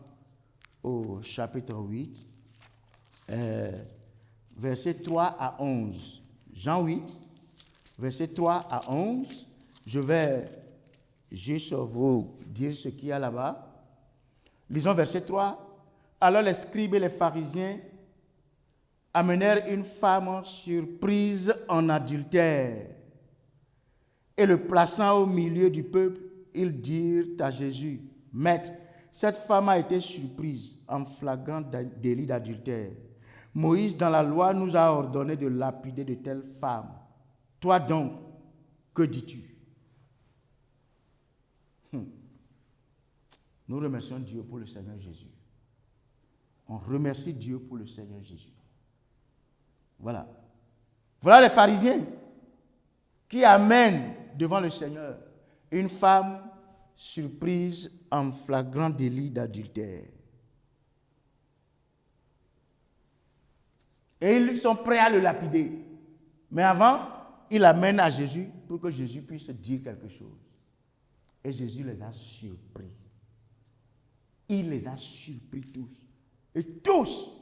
au chapitre 8, versets 3 à 11. Jean 8, versets 3 à 11. Je vais juste vous dire ce qu'il y a là-bas. Lisons verset 3. Alors les scribes et les pharisiens amenèrent une femme surprise en adultère. Et le plaçant au milieu du peuple, ils dirent à Jésus, « Maître, cette femme a été surprise en flagrant délit d'adultère. Moïse, dans la loi, nous a ordonné de lapider de telles femmes. Toi donc, que dis-tu » Nous remercions Dieu pour le Seigneur Jésus. On remercie Dieu pour le Seigneur Jésus. Voilà. Voilà les pharisiens qui amènent devant le Seigneur une femme surprise en flagrant délit d'adultère. Et ils sont prêts à le lapider. Mais avant, ils l'amènent à Jésus pour que Jésus puisse dire quelque chose. Et Jésus les a surpris. Il les a surpris tous. Et tous,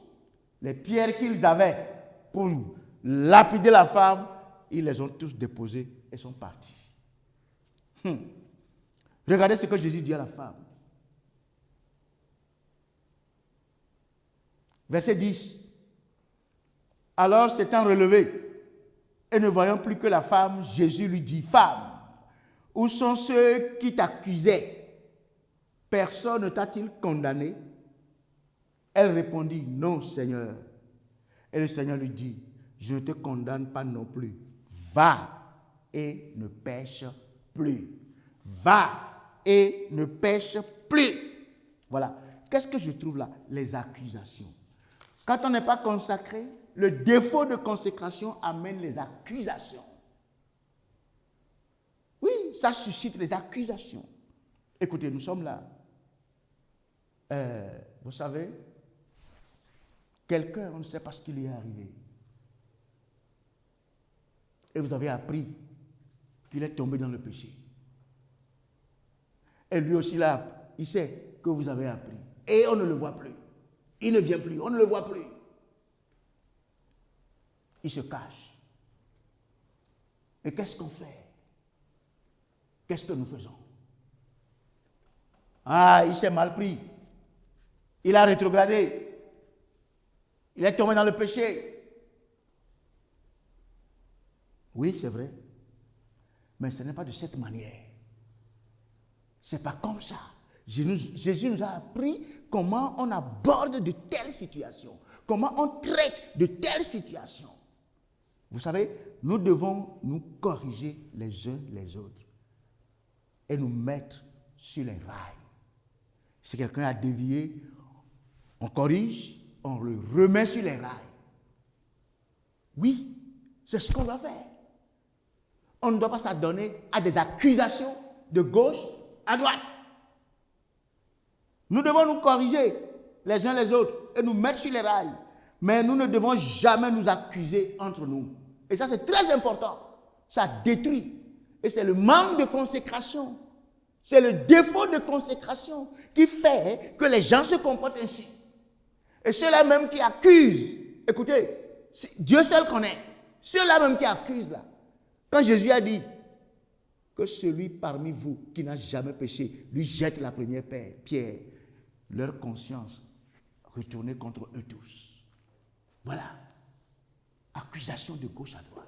les pierres qu'ils avaient pour lapider la femme, ils les ont tous déposées et sont partis. Regardez ce que Jésus dit à la femme. Verset 10. Alors s'étant relevé et ne voyant plus que la femme, Jésus lui dit, « Femme, où sont ceux qui t'accusaient? Personne ne t'a-t-il condamné ?» Elle répondit, « Non, Seigneur. » Et le Seigneur lui dit, « Je ne te condamne pas non plus. Va et ne pêche plus. Va et ne pêche plus. » Voilà. Qu'est-ce que je trouve là? Les accusations. Quand on n'est pas consacré, le défaut de consécration amène les accusations. Oui, ça suscite les accusations. Écoutez, nous sommes là. Vous savez, quelqu'un, on ne sait pas ce qui lui est arrivé. Et vous avez appris qu'il est tombé dans le péché. Et lui aussi là, il sait que vous avez appris. Et on ne le voit plus. Il ne vient plus, on ne le voit plus. Il se cache. Et qu'est-ce qu'on fait? Qu'est-ce que nous faisons? Ah, il s'est mal pris. Il a rétrogradé. Il est tombé dans le péché. Oui, c'est vrai. Mais ce n'est pas de cette manière. Ce n'est pas comme ça. Jésus nous a appris comment on aborde de telles situations. Comment on traite de telles situations. Vous savez, nous devons nous corriger les uns les autres. Et nous mettre sur les rails. Si quelqu'un a dévié, on corrige, on le remet sur les rails. Oui, c'est ce qu'on doit faire. On ne doit pas s'adonner à des accusations de gauche à droite. Nous devons nous corriger les uns les autres et nous mettre sur les rails. Mais nous ne devons jamais nous accuser entre nous. Et ça, c'est très important. Ça détruit. Et c'est le manque de consécration. C'est le défaut de consécration qui fait que les gens se comportent ainsi. Et ceux-là même qui accusent, écoutez, Dieu seul connaît. Ceux-là même qui accusent là. Quand Jésus a dit que celui parmi vous qui n'a jamais péché lui jette la première pierre, leur conscience retournée contre eux tous. Voilà. Accusation de gauche à droite.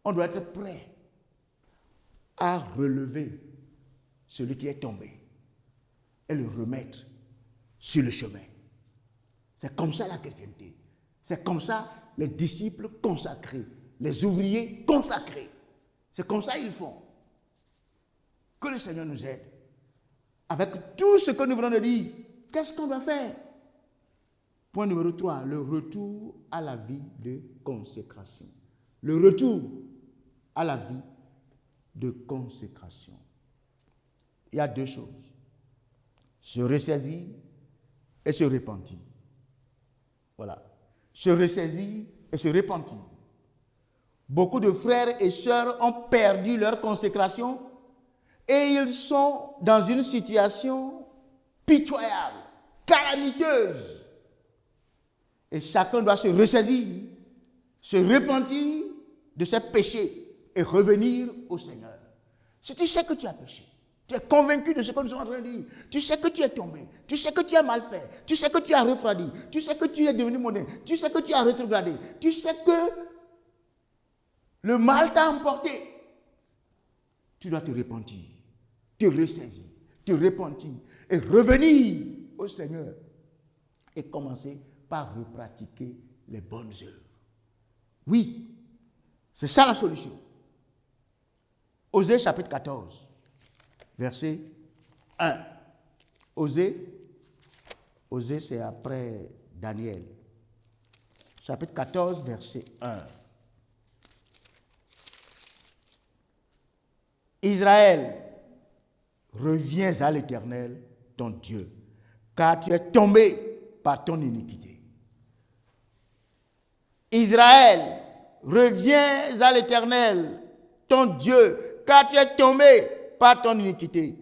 On doit être prêt à relever celui qui est tombé et le remettre sur le chemin. C'est comme ça la chrétienté. C'est comme ça les disciples consacrés, les ouvriers consacrés. C'est comme ça ils font. Que le Seigneur nous aide. Avec tout ce que nous venons de dire, qu'est-ce qu'on doit faire? Point numéro 3, le retour à la vie de consécration. Le retour à la vie de consécration. Il y a deux choses. Se ressaisir et se repentir. Voilà. Se ressaisir et se repentir. Beaucoup de frères et sœurs ont perdu leur consécration et ils sont dans une situation pitoyable, calamiteuse. Et chacun doit se ressaisir, se repentir de ses péchés et revenir au Seigneur. Si tu sais que tu as péché, tu es convaincu de ce que nous sommes en train de dire, tu sais que tu es tombé, tu sais que tu as mal fait, tu sais que tu as refroidi, tu sais que tu es devenu monnaie, tu sais que tu as rétrogradé, tu sais que le mal t'a emporté. Tu dois te repentir, te ressaisir, te repentir et revenir au Seigneur et commencer par repratiquer les bonnes œuvres. Oui, c'est ça la solution. Osée chapitre 14, verset 1. Osée c'est après Daniel. Chapitre 14, verset 1. Israël, reviens à l'Éternel, ton Dieu, car tu es tombé par ton iniquité. Israël, reviens à l'Éternel, ton Dieu, car tu es tombé par ton iniquité.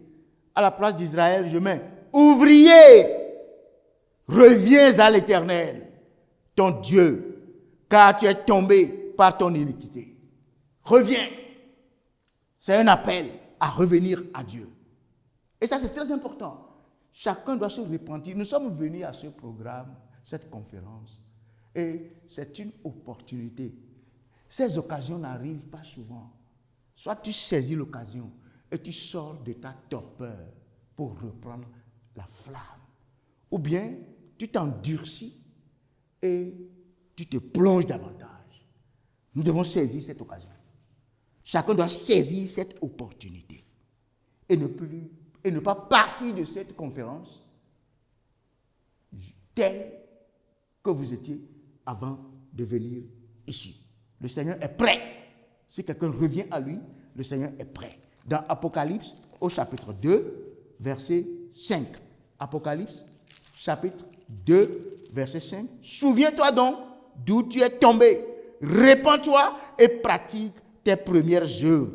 À la place d'Israël, je mets ouvrier, reviens à l'Éternel, ton Dieu, car tu es tombé par ton iniquité. Reviens. C'est un appel à revenir à Dieu. Et ça, c'est très important. Chacun doit se repentir. Nous sommes venus à ce programme, cette conférence, et c'est une opportunité. Ces occasions n'arrivent pas souvent. Soit tu saisis l'occasion et tu sors de ta torpeur pour reprendre la flamme. Ou bien tu t'endurcis et tu te plonges davantage. Nous devons saisir cette occasion. Chacun doit saisir cette opportunité et ne pas partir de cette conférence telle que vous étiez avant de venir ici. Le Seigneur est prêt. Si quelqu'un revient à lui, le Seigneur est prêt. Dans Apocalypse, au chapitre 2, verset 5. Apocalypse, chapitre 2, verset 5. Souviens-toi donc d'où tu es tombé. Répands-toi et pratique tes premières œuvres.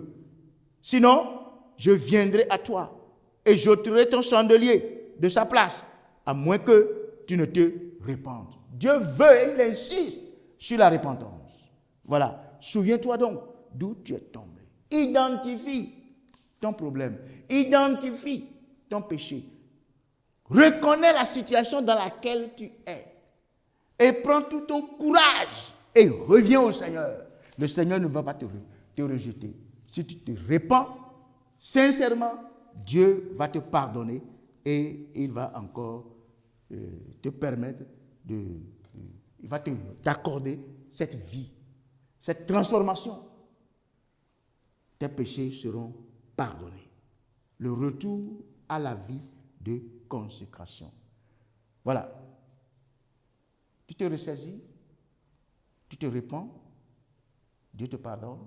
Sinon, je viendrai à toi et j'ôterai ton chandelier de sa place, à moins que tu ne te répandes. Dieu veut et il insiste sur la repentance. Voilà. Souviens-toi donc d'où tu es tombé. Identifie ton problème. Identifie ton péché. Reconnais la situation dans laquelle tu es. Et prends tout ton courage et reviens au Seigneur. Le Seigneur ne va pas te rejeter. Si tu te répands sincèrement, Dieu va te pardonner et il va encore te permettre il va t'accorder cette vie, cette transformation. Tes péchés seront pardonnés. Le retour à la vie de consécration. Voilà. Tu te ressaisis, tu te répands, Dieu te pardonne,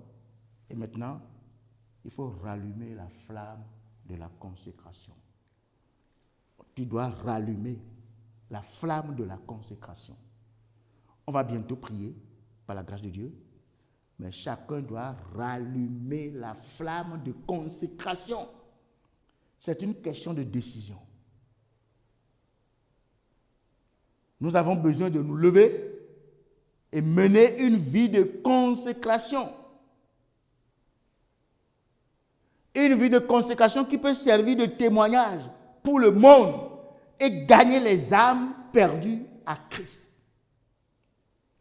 et maintenant, il faut rallumer la flamme de la consécration. Tu dois rallumer la flamme de la consécration. On va bientôt prier, par la grâce de Dieu, mais chacun doit rallumer la flamme de consécration. C'est une question de décision. Nous avons besoin de nous lever et mener une vie de consécration. Une vie de consécration qui peut servir de témoignage pour le monde et gagner les âmes perdues à Christ.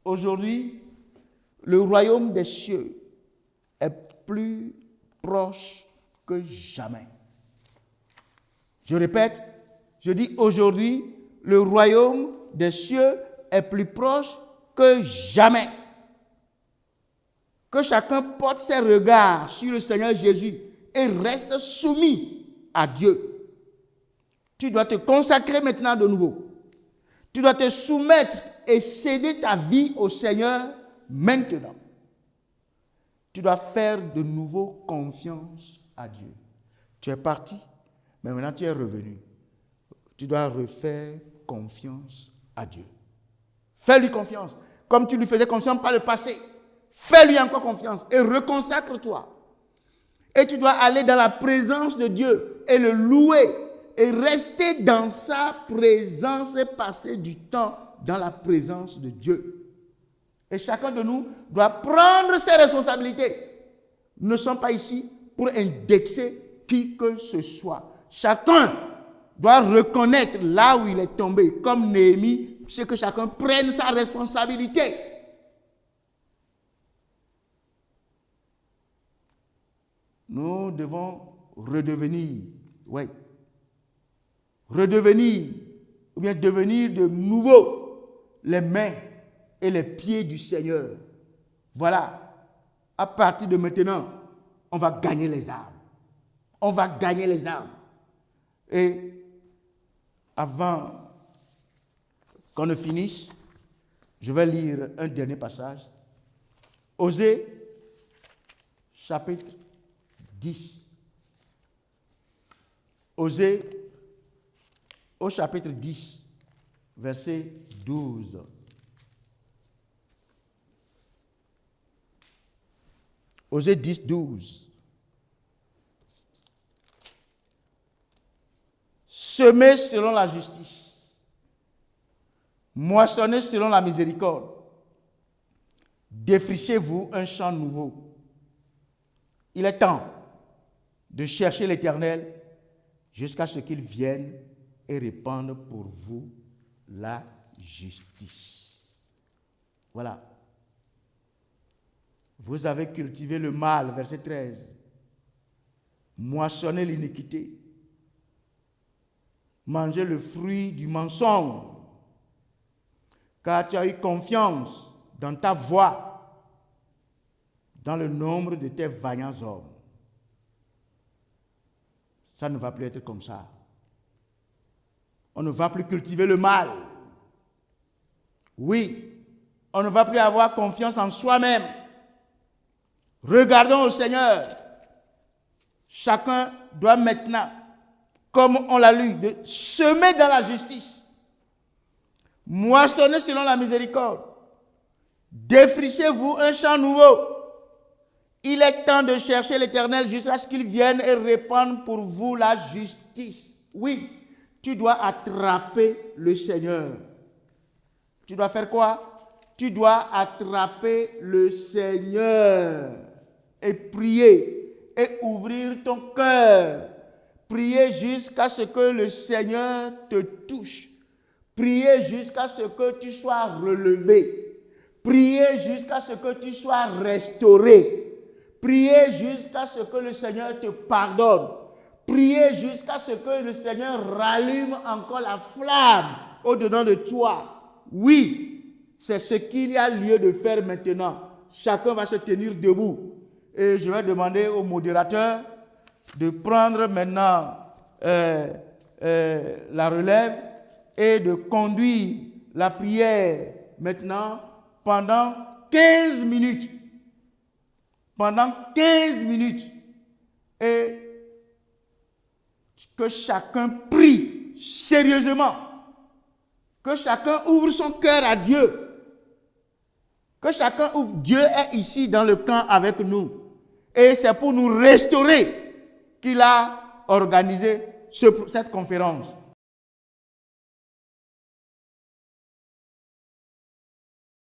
Aujourd'hui, le royaume des cieux est plus proche que jamais. Je répète, je dis aujourd'hui, le royaume des cieux est plus proche que jamais. Que chacun porte ses regards sur le Seigneur Jésus et reste soumis à Dieu. Tu dois te consacrer maintenant de nouveau. Tu dois te soumettre et céder ta vie au Seigneur maintenant. Tu dois faire de nouveau confiance à Dieu. Tu es parti, mais maintenant tu es revenu. Tu dois refaire confiance à Dieu. Fais-lui confiance, comme tu lui faisais confiance par le passé. Fais-lui encore confiance et reconsacre-toi. Et tu dois aller dans la présence de Dieu et le louer et rester dans sa présence et passer du temps dans la présence de Dieu. Et chacun de nous doit prendre ses responsabilités. Nous ne sommes pas ici pour indexer qui que ce soit. Chacun doit reconnaître là où il est tombé. Comme Néhémie, c'est que chacun prenne sa responsabilité. Nous devons redevenir, ou bien devenir de nouveau les mains et les pieds du Seigneur. Voilà, à partir de maintenant, on va gagner les âmes. On va gagner les âmes. Et avant qu'on ne finisse, je vais lire un dernier passage. Osée, chapitre 10. Osée, au chapitre 10, verset 12. Osée 10, 12. Semez selon la justice, moissonnez selon la miséricorde, défrichez-vous un champ nouveau. Il est temps de chercher l'Éternel jusqu'à ce qu'il vienne et répande pour vous la justice. Voilà. Vous avez cultivé le mal, verset 13. Moissonnez l'iniquité. Mangez le fruit du mensonge. Car tu as eu confiance dans ta voix, dans le nombre de tes vaillants hommes. Ça ne va plus être comme ça. On ne va plus cultiver le mal. Oui, on ne va plus avoir confiance en soi-même. Regardons au Seigneur. Chacun doit maintenant, comme on l'a lu, de semer dans la justice, moissonner selon la miséricorde, défrichez-vous un champ nouveau. Il est temps de chercher l'Éternel jusqu'à ce qu'il vienne et répande pour vous la justice. Oui, tu dois attraper le Seigneur. Tu dois faire quoi? Tu dois attraper le Seigneur et prier et ouvrir ton cœur. Prier jusqu'à ce que le Seigneur te touche. Prier jusqu'à ce que tu sois relevé. Prier jusqu'à ce que tu sois restauré. Prier jusqu'à ce que le Seigneur te pardonne. Prier jusqu'à ce que le Seigneur rallume encore la flamme au-dedans de toi. Oui, c'est ce qu'il y a lieu de faire maintenant. Chacun va se tenir debout. Et je vais demander au modérateur de prendre maintenant la relève et de conduire la prière maintenant pendant 15 minutes. Pendant 15 minutes. Et que chacun prie sérieusement. Que chacun ouvre son cœur à Dieu. Que chacun ouvre. Dieu est ici dans le camp avec nous. Et c'est pour nous restaurer qu'il a organisé cette conférence.